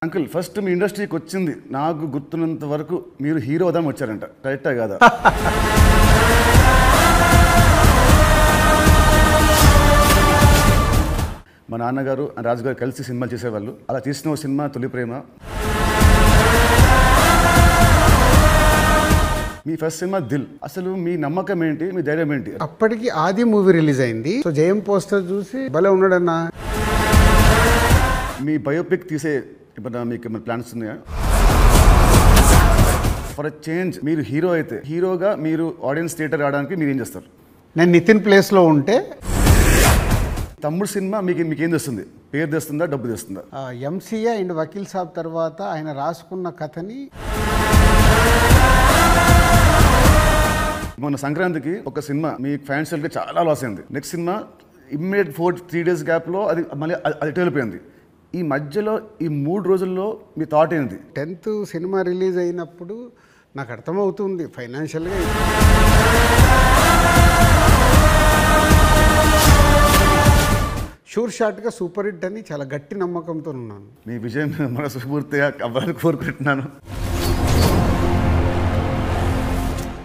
Uncle first మీ ఇండస్ట్రీకి వచ్చింది నాకు గుర్తున్నంత వరకు మీరు హీరో అవుదాం వచ్చారంట, కరెక్టా కాదా? మా నాన్నగారు రాజుగారు కలిసి సినిమాలు చేసేవాళ్ళు. అలా తీసిన ఒక సినిమా తొలి ప్రేమ. మీ ఫస్ట్ సినిమా దిల్. అసలు మీ నమ్మకం ఏంటి, మీ ధైర్యం ఏంటి? అప్పటికి ఆది మూవీ రిలీజ్ అయింది. సో జయం పోస్టర్ చూసి భలే ఉన్నాడన్నా. మీ బయోపిక్ తీసే ఇప్పుడు మీకు ఏమైనా ప్లాన్స్ ఉన్నాయా? ఫర్ అ చేంజ్ మీరు హీరో అయితే హీరోగా మీరు ఆడియన్స్ థియేటర్ రావడానికి మీరు ఏం చేస్తారు? నేను నితిన్ ప్లేస్లో ఉంటే తమ్ముడు సినిమా మీకేం తెస్తుంది? పేరు తెస్తుందా, డబ్బు తెస్తుందా? ఎంసీఏ అండ్ వకీల్ సాబ్ తర్వాత ఆయన రాసుకున్న కథని మొన్న సంక్రాంతికి ఒక సినిమా మీ ఫ్యాన్స్ కి చాలా లాస్ అయింది. నెక్స్ట్ సినిమా ఇమ్మీడియట్ 3 days గ్యాప్లో అది మళ్ళీ అది వెళ్ళిపోయింది. ఈ మధ్యలో ఈ 3 రోజుల్లో మీ థాట్ ఏంటి? 10th సినిమా రిలీజ్ అయినప్పుడు నాకు అర్థమవుతుంది ఫైనాన్షియల్గా షూర్ షాట్గా సూపర్ హిట్ అని చాలా గట్టి నమ్మకంతో ఉన్నాను. మీ విజయం మనస్ఫూర్తిగా అవ్వాలని కోరుకుంటున్నాను.